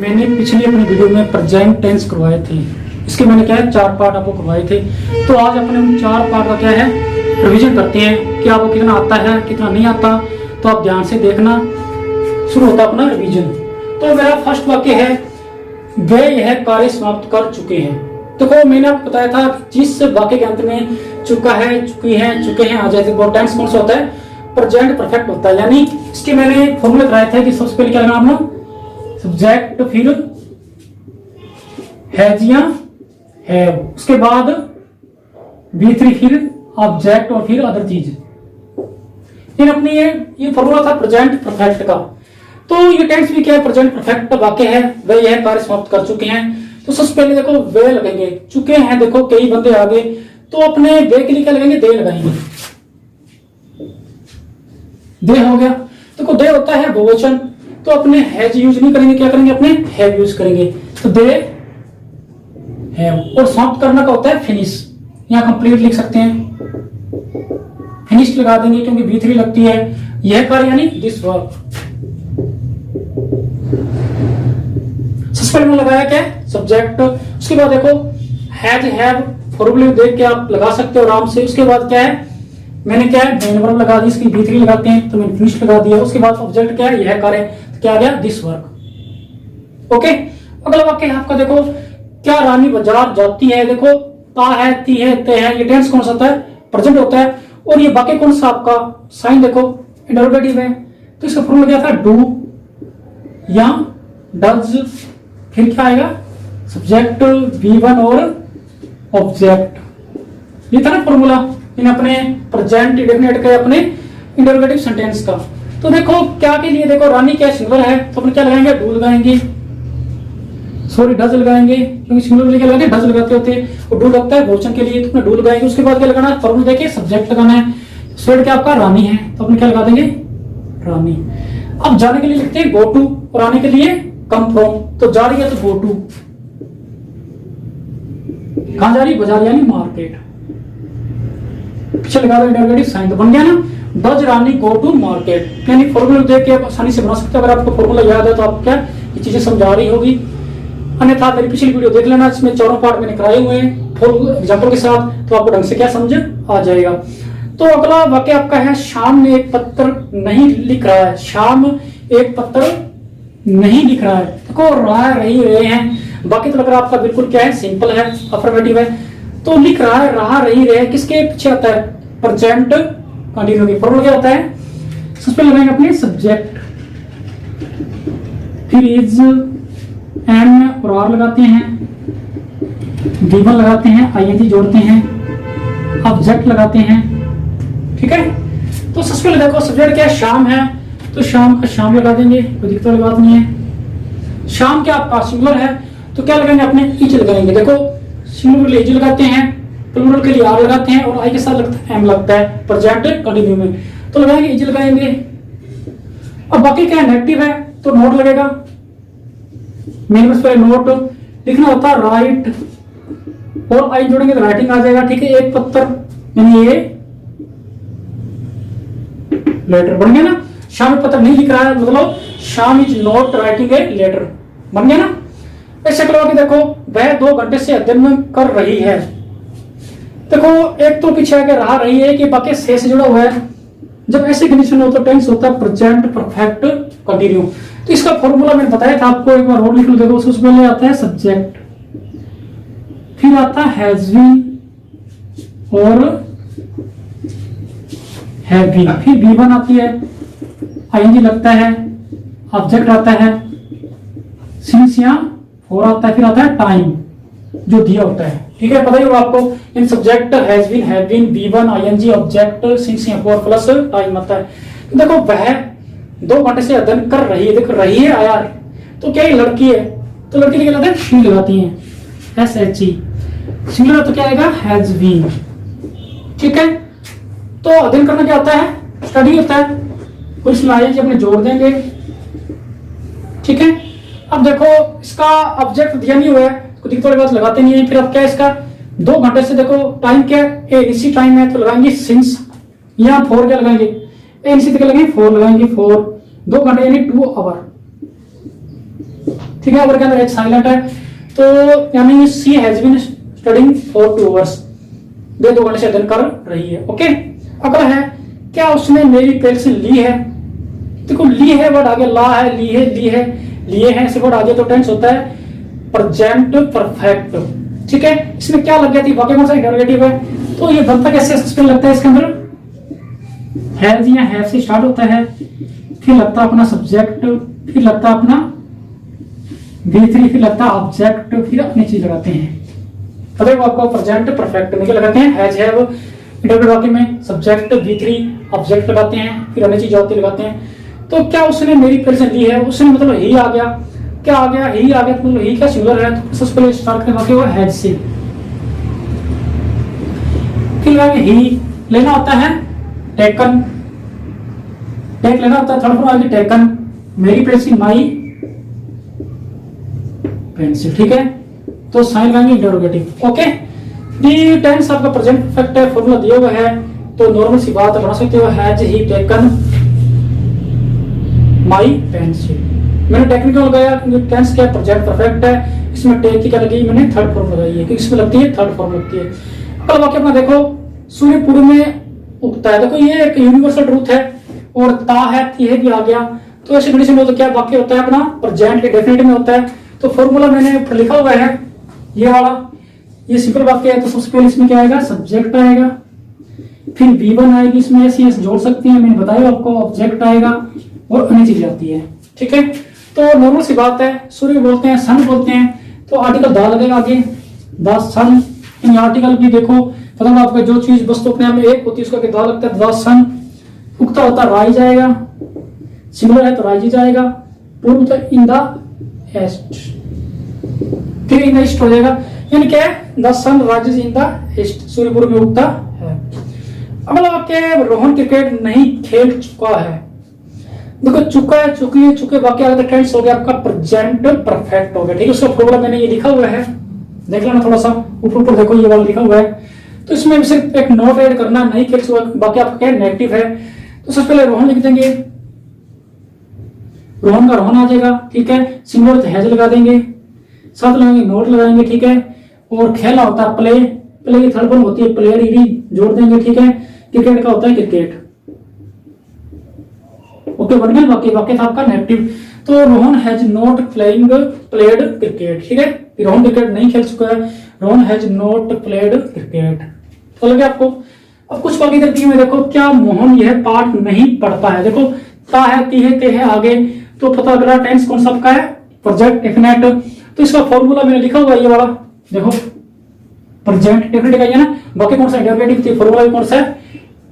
मैंने पिछली अपनी वीडियो में प्रेजेंट टेंस करवाए थे। इसके मैंने क्या है 4 पार्ट आपको करवाए थे। तो आज अपने उन 4 पार्ट का क्या है रिवीजन करते हैं कि आपको कितना आता है कितना नहीं आता। तो आप ध्यान से देखना। शुरू होता है अपना रिवीजन। तो मेरा फर्स्ट वाक्य है वे यह कार्य समाप्त कर चुके हैं। देखो मैंने आपको बताया था जिस वाक्य के अंत में चुका है चुकी है चुके हैं आ जाए वो टेंस कौन सा होता है प्रेजेंट परफेक्ट होता है। यानी इसके मैंने फॉर्मूला कराया था कि सबसे पहले क्या लगाना अपना सब्जेक्ट फिर हैज या हैव, उसके बाद V3 फिर ऑब्जेक्ट और फिर अदर चीज। फिर अपनी ये फॉर्मूला था प्रेजेंट परफेक्ट का। तो ये टेंस भी क्या है प्रेजेंट परफेक्ट वाक्य है। वे यह कार्य समाप्त कर चुके हैं। तो सबसे पहले देखो वे लगेंगे। चुके हैं देखो कई बंदे आगे तो अपने वे के लिए क्या लगेंगे दे लगाएंगे। दे हो गया। देखो दे होता है बहुवचन तो अपने हैज यूज नहीं करेंगे क्या करेंगे अपने हैव यूज करेंगे। तो दे हैव। और समाप्त करना का होता है फिनिश। यहां कंप्लीट लिख सकते हैं फिनिश लगा देंगे क्योंकि V3 लगती है। यह कार्य यानी दिस वर्क। सबसे पहले में लगाया क्या सब्जेक्ट। उसके बाद देखो हैज हैव फॉर्मूले देख के आप लगा सकते हो आराम से। उसके बाद क्या है मैंने क्या है मेन वर्ब लगा दी इसकी V3 लगाते हैं तो मैंने फिनिश लगा दिया। उसके बाद ऑब्जेक्ट क्या है यह कार्य तो क्या आ गया दिस वर्क। ओके अगला वाक्य है आपका देखो क्या रानी बाजार जाती है। देखो ता है ती है ते है ये टेंस कौन सा होता है प्रेजेंट होता है। और ये वाक्य कौन सा आपका साइन देखो इंटरोगेटिव है। तो इसका फॉर्मूला क्या था डू या डज फिर क्या आएगा सब्जेक्ट V1 और ऑब्जेक्ट। ये था ना फॉर्मूला इन अपने प्रेजेंट इंडेफिनिट के अपने इंटरोगेटिव सेंटेंस का। तो देखो क्या के लिए देखो रानी क्या सिंगुलर है तो अपन क्या लगाएंगे डू लगाएंगे सॉरी डज लगाएंगे क्योंकि सिंगुलर के लिए लगाएंगे डज लगाते होते हैं और डू लगता है बहुवचन के लिए तो अपने डू लगाएंगे। उसके बाद क्या लगाना है फॉर्मूला देखिए सब्जेक्ट लगाना है। स्वेड क्या आपका रानी है तो अपन क्या लगा देंगे रानी। अब जाने के लिए लिखते हैं गो टू और आने के लिए कम फ्रॉम। तो जा रही है तो गो टू कहां जा रही बाजार यानी मार्केट। पीछे लगा दो इंटरोगेटिव साइन तो बन गया ना does Rani go to market. यानी फॉर्मूला देख के आप आसानी से बना सकते हो। अगर आपको फॉर्मूला याद है तो आप क्या ये चीजें समझा रही होगी। अन्यथा मेरी पिछली वीडियो देख लेना इसमें 4 पार्ट मैंने कराए हुए हैं फुल एग्जांपल के साथ तो आपको ढंग से क्या समझ आ जाएगा। तो अगला वाक्य आपका है शाम ने एक पत्र नहीं लिख रहा है। शाम एक पत्र नहीं लिख रहा है। देखो रहा रही रहे हैं बाकी तो लग रहा है आपका बिल्कुल क्या है सिंपल है अफर्मेटिव है। तो लिख रहा है रहा रही रहे किसके पीछे आता है प्रेजेंट कंटिन्यू की। फॉर्मूला क्या होता है सबसे पहले लगाएंगे अपने सब्जेक्ट फिर इज एंड और आर लगाते हैं V1 लगाते हैं ING जोड़ते हैं ऑब्जेक्ट लगाते हैं। ठीक है तो सबसे पहले देखो सब्जेक्ट क्या है शाम है तो शाम का शाम लगा देंगे कोई दिक्कत वाली बात नहीं है। शाम क्या आपका सिंगुलर है तो क्या लगाएंगे अपने इज लगाएंगे। देखो सिंगुलर के लिए इज लगाते हैं प्लूरल के लिए आर लगाते हैं और आई के साथ लगता है एम लगता है प्रेजेंट कंटिन्यू में तो लगाएंगे इज लगाएंगे। अब बाकी क्या नेगेटिव है तो नोट लगेगा। मेन बस पहले नोट लिखना होता है राइट और आई जोड़ेंगे तो राइटिंग आ जाएगा। ठीक है एक पत्र यानी ये लेटर बन गया ना। शाम पत्र नहीं लिख रहा है मतलब Shyam is not writing a letter बन गया ना। ऐसे करो कि देखो वह 2 घंटे से अध्ययन कर रही है। देखो एक तो पीछे आके रहा रही है कि बाकी से जुड़ा हुआ है। जब ऐसी कंडीशन हो तो टेंस होता है प्रेजेंट परफेक्ट कंटिन्यू। तो इसका फॉर्मूला मैंने बताया था आपको एक बार और लिख लो। देखो उससे पहले आता है सब्जेक्ट फिर आता है हैज बीन और हैव बीन फिर V1 आती है ING लगता है ऑब्जेक्ट आता है सिंस या और आता है फिर आता है टाइम जो दिया होता है। ठीक है पता ही होगा आपको इन subject has been have been V1 ING object since या और प्लस टाइम आता है। देखो वह 2 घंटे से अध्ययन कर रही है। देखो रही है यार तो क्या ये लड़की है तो लड़की के लिए शी लगाती है SHE सिंगुलर तो क्या आएगा हैज बीन। ठीक है तो अध्ययन करना क्या होता है स्टडी होता है और इसमें ING अपने जोड़ देंगे। ठीक है अब देखो इसका ऑब्जेक्ट दिया नहीं हुआ है तो दिक्कत वाली बात लगाते नहीं है। फिर अब क्या इसका 2 घंटे से देखो टाइम क्या है इसी टाइम है तो लगाएंगे सिंस यहाँ 4 क्या लगाएंगे इसी तरह लगाएंगे 4 लगाएंगे 4 2 घंटे यानी 2 आवर। ठीक है, अगर के अंदर एच साइलेंट है तो यानी she has been studying for 2 hours, 2 घंटे से अध्ययन कर रही है। ओके, अगला है क्या उसने मेरी पेंसिल ली है। देखो ली है वर्ड आगे ला है, ली है, ली है, लिए है, ऐसे वर्ड आगे तो टेंस होता है प्रेजेंट परफेक्ट। ठीक है, इसमें क्या लग गया थी, वाक्य कौन सा इंटरोगेटिव है, तो ये बनता कैसे सस्पेंड लगता है इसके अंदर, हैज या हैव से स्टार्ट होता है, फिर लगता है अपना सब्जेक्ट, फिर लगता है अपना V3, फिर लगता है ऑब्जेक्ट, फिर अपनी चीज लगाते हैं। पता है आपको प्रेजेंट परफेक्ट में क्या लगाते हैं, हैज हैव इंटरव्यू वाक्य में सब्जेक्ट V3 ऑब्जेक्ट लगाते हैं, फिर अन्य चीज होती लगाते हैं। तो क्या उसने मेरी पेंसिल ली है, उसने मतलब ही आ गया, क्या आ गया, ही आ गया, मतलब ही क्या सिंगुलर है, तो सबसे पहले स्टार्ट करें वाक्य वो हैज से, फिर ही लेना होता है टेकन, टेक लेना होता है थर्ड फॉर्म आगे टेकन, मेरी पेंसिल माई पेंसिल। ठीक है, तो साइन लगाएंगे इंटरोगेटिव। ओके, दी टेंस आपका प्रेजेंट परफेक्ट है, फॉर्मूला दिया हुआ है, तो नॉर्मल सी बात बना सकते हो, has he taken my pencil. मैंने टेक्निकल लगाया क्योंकि टेंस क्या प्रेजेंट परफेक्ट है, इसमें टेक की क्या लगी, मैंने थर्ड फॉर्म लगाई है क्योंकि इसमें लगती है थर्ड फॉर्म लगती है। अगला वाक्य अपना देखो, सूर्य पूर्व में उगता है। देखो ये एक यूनिवर्सल ट्रूथ है, और ता है यह भी आ गया, तो ऐसे कंडीशन में तो क्या वाक्य होता है अपना प्रेजेंट के डेफिनेटिव में होता है। तो फॉर्मूला मैंने ऊपर लिखा हुआ है ये वाला, ये सिंपल वाक्य है, तो सबसे पहले इसमें क्या आएगा, सब्जेक्ट आएगा, फिर V1 आएगी, इसमें ऐसी जोड़ सकती है, मैंने बताया आपको, ऑब्जेक्ट आएगा और अन्य चीज आती है। ठीक है, तो नॉर्मल सी बात है, सूर्य बोलते हैं, सन बोलते हैं, तो आर्टिकल दा लगेगा आगे, द सन। इन आर्टिकल भी देखो पता है आपका, जो चीज वस्तु अपने आप में एक होती है उसका दा लगता है, द सन। उगता होता राइज आएगा, सिंगुलर है तो राइज जाएगा, पूर्व तो इन द ईस्ट, फिर इन द ईस्ट हो जाएगा, यानी क्या है, the sun rises in the east, सूर्य पूर्व में उगता है। अगला वाक्य, रोहन क्रिकेट नहीं खेल चुका है। देखो चुका है, चुकी है, चुके वाक्य अगर टेंस हो गया आपका प्रेजेंट परफेक्ट हो गया। ठीक है, उसका फॉर्मूला मैंने ये लिखा हुआ है, देख लेना थोड़ा सा ऊपर ऊपर देखो, ये वाला लिखा हुआ है, तो इसमें सिर्फ एक नोट ऐड करना, नहीं खेल चुका वाक्य आपका क्या नेगेटिव है, तो सबसे पहले रोहन लिख देंगे, रोहन का रोहन आ जाएगा। ठीक है, सिंगुलर तो हैज लगा देंगे, साथ लगाएंगे नोट लगाएंगे। ठीक है, और खेला होता है प्ले, प्ले की थर्ड फॉर्म होती है प्लेयर, ईडी जोड़ देंगे। ठीक है, क्रिकेट का होता है क्रिकेट। ओके, वर्णन वाक्य, वाक्य था आपका नेगेटिव, तो Rohan has not played cricket. ठीक है, रोहन क्रिकेट नहीं खेल चुका है, Rohan has not played cricket. तो लगे आपको। अब कुछ वाक्य इधर दिए हुए देखो, क्या मोहन यह पाठ नहीं पढ़ता है। देखो ता है, ती है, ते है आगे, तो पता अगला टेंस कौन सा आपका है, प्रेजेंट डेफिनेट। तो इसका फॉर्मूला मैंने लिखा हुआ है ये वाला, देखो प्रेजेंट डेफिनेट का, ये ना वाक्य कौन सा इंटरोगेटिव, फॉर्मूला कौन सा है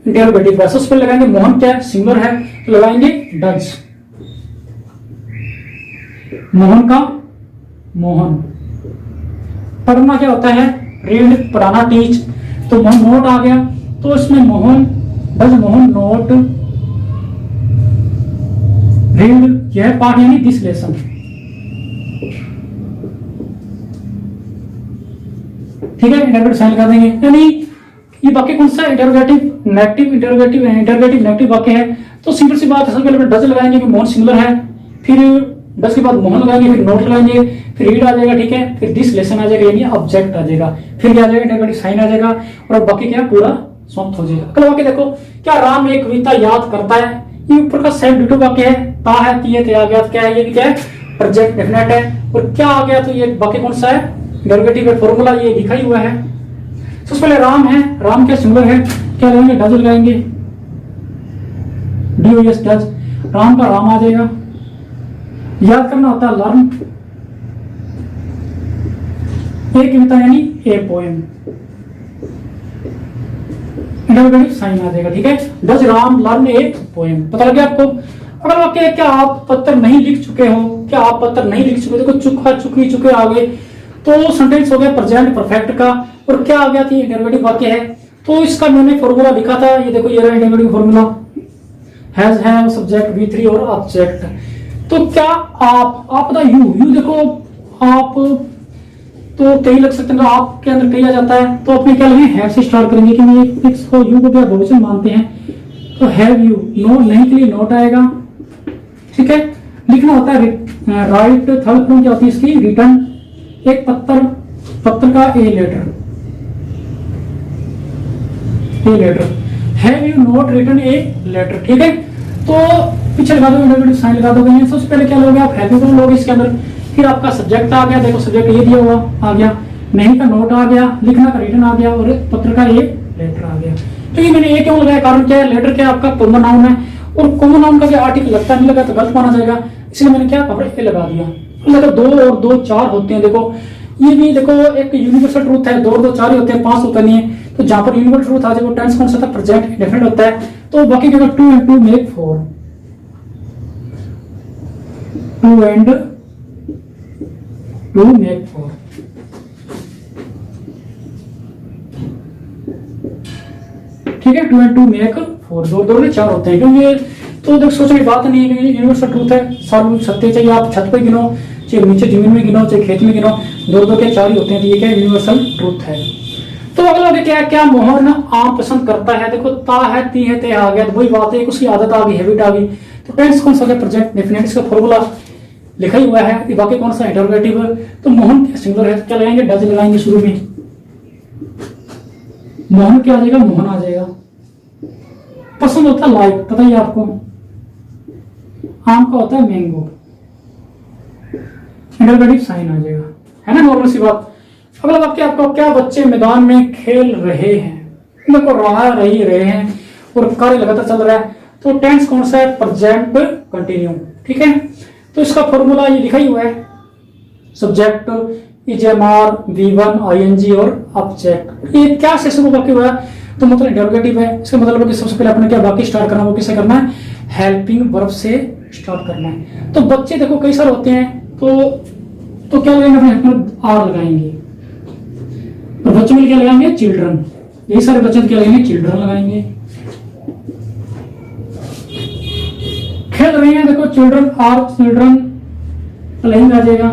इंटरोगेटिव का। सबसे पहले लगाएंगे मोहन, क्या है सिंगुलर है, तो लगाएंगे डज, मोहन का मोहन। पढ़ना क्या होता है, रीड, पढ़ाना टीच, तो मोहन नोट आ गया, तो इसमें Mohan does Mohan note read, यह पाठ यानी दिस लेसन। ठीक है, इंटरोगेटिव साइन लगा देंगे, यानी ये वाक्य कौन सा interrogative negative, interrogative interrogative negative वाक्य है। तो सिंपल सी बात है, सबसे पहले डज लगाएंगे कि मोहन सिंगुलर है, फिर डज के बाद मोहन लगाएंगे, फिर नोट लगाएंगे, फिर रीड आ जाएगा। ठीक है, फिर दिस लेसन आ जाएगा, यानी ऑब्जेक्ट आ जाएगा, फिर क्या आ जाएगा इंटरोगेटिव साइन आ जाएगा, और बाकी क्या पूरा समाप्त हो जाएगा। अगला वाक्य देखो, क्या राम एक कविता याद करता है। ये ऊपर का सेम डिटो वाक्य है, ता है, ती है, ते आ गया, तो क्या है ये भी क्या है प्रेजेंट डेफिनेट है, और क्या आ गया, तो ये वाक्य कौन सा है इंटरोगेटिव है, फॉर्मूला ये लिखा ही हुआ है। सबसे पहले राम है, राम क्या सिंगुलर है, क्या लगाएंगे डज लगाएंगे, डीओएस डज, राम का राम आ जाएगा। याद करना होता है लर्न, एक कविता यानी ए पोएम, इंटरोगेटिव साइन आ जाएगा। ठीक है, does Ram learn a poem, पता लग गया आपको। अगर वाक्य है, क्या आप पत्र नहीं लिख चुके हो, क्या आप पत्र नहीं लिख चुके, देखो चुका, चुकी, चुके आ गए, तो सेंटेंस हो गया प्रेजेंट परफेक्ट का, और क्या आ गया थी इंटरोगेटिव वाक्य है। तो इसका मैंने फॉर्मूला लिखा था, ये देखो ये रहा interrogative formula, has have subject V3 और ऑब्जेक्ट। तो क्या आप द यू देखो, आप तो कई लग सकते हैं, तो आप के अंदर कई आ जाता है, तो अपने क्या लगे हैव से स्टार्ट करेंगे, कि ये फिक्स को यू को क्या बहुवचन मानते हैं, तो हैव यू। नो नहीं के लिए नोट आएगा। ठीक है, लिखना होता है राइट थर्ड प्रॉब्लम क्या होती है इसकी, रिटर्न एक पत्र का a letter have you not written a letter. ठीक है, तो पीछे लगा दो, इंटरव्यू साइन लगा दो। सबसे पहले क्या लोगे आप, हैव यू लोगे इसके अंदर, फिर आपका सब्जेक्ट आ गया, देखो सब्जेक्ट ये दिया हुआ आ गया, नहीं का नोट आ गया, लिखना का रिटन आ गया और पत्र का ये लेटर आ गया। तो ये मैंने ये क्यों लगाया, कारण क्या है, लेटर क्या आपका कॉमन नाउन है और कॉमन नाउन का जो आर्टिकल लगता नहीं लगा तो गलत माना जाएगा, इसलिए मैंने क्या कपड़े ए लगा दिया। मतलब 2 और 2 4 होते हैं। देखो ये भी देखो एक यूनिवर्सल ट्रूथ है, 2 और 2 4 ही होते हैं, 5 होता नहीं है। तो जहां पर यूनिवर्सल ट्रूथ आ जाए वो टेंस कौन सा था, प्रेजेंट इंडेफिनिट होता है। तो बाकी क्या 2 and 2 मेक 4, 2 and 2 मेक 4। ठीक है, 2 and 2 मेक 4, 2 में 4 होते हैं। क्योंकि तो देख सोचने की बात नहीं है कि यूनिवर्सल ट्रूथ है, सार्वभौमिक सत्य, चाहे आप छत पे गिनो, चाहे नीचे जमीन में गिनो, चाहे खेत में गिनो, 2 के 4 ही होते हैं। तो ये क्या यूनिवर्सल ट्रूथ है। तो अगला क्या है, क्या मोहन आम पसंद करता है। देखो ता है, ती है, ते आ गया, तो वही बात है, उसकी आदत आ गई, हैबिट आ गई। तो टेंस कौन सा है, प्रेजेंट डेफिनेट, इसका फॉर्मूला लिखा ही हुआ है। बाकी कौन सा इंटरोगेटिव है, तो मोहन सिंगुलर है, क्या लगाएंगे, डज लगाएंगे शुरू में। मोहन क्या आ जाएगा, मोहन आ जाएगा। पसंद होता है लाइक, पता ही आपको। आम का होता है मैंगो, इंटरोगेटिव साइन आ जाएगा, है ना, नॉर्मल सी बात। अगला वाक्य आपको, क्या बच्चे मैदान में खेल रहे हैं, देखो रहे हैं और कार्य लगातार चल रहा है। तो टेंस कौन सा है, प्रेजेंट कंटिन्यू। ठीक है, तो इसका फॉर्मूला ये लिखा ही हुआ है, सब्जेक्ट इजमार V1 ING और ऑब्जेक्ट। ये क्या से शुरू वाक्य हुआ है, तो मतलब इंटरोगेटिव है। इसका मतलब है कि सबसे पहले अपने क्या वाक्य स्टार्ट करना, वो किससे करना है, हेल्पिंग वर्ब से स्टार्ट करना है। तो बच्चे देखो कई सारे होते हैं, तो क्या लगाएंगे, अपने आर लगाएंगे, और बच्चों में क्या लगाएंगे, चिल्ड्रन। यही सारे बच्चे क्या लगाएंगे, चिल्ड्रन लगाएंगे। खेल रहे हैं, देखो चिल्ड्रन आर चिल्ड्रन प्लेइंग आ जाएगा,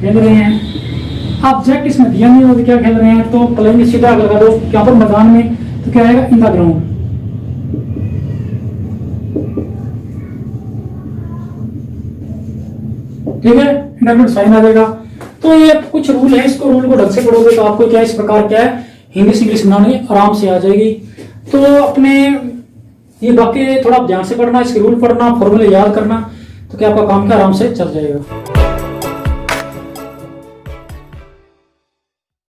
खेल रहे हैं। ऑब्जेक्ट इसमें दिया नहीं होगा क्या खेल रहे हैं, तो प्लेइंग सीधा लगा दो, क्या पर मैदान में, तो क्या आएगा, इन द ग्राउंड। ठीक है, इंटरनेट साइन आ जाएगा। तो ये कुछ रूल है, इसको रूल को ढंग से पढ़ोगे तो आपको क्या इस प्रकार क्या है, हिंदी इंग्लिश बनाने आराम से आ जाएगी। तो अपने ये वाक्य थोड़ा ध्यान से पढ़ना, इसके रूल पढ़ना, फॉर्मूले याद करना, तो क्या आपका काम क्या आराम से चल जाएगा।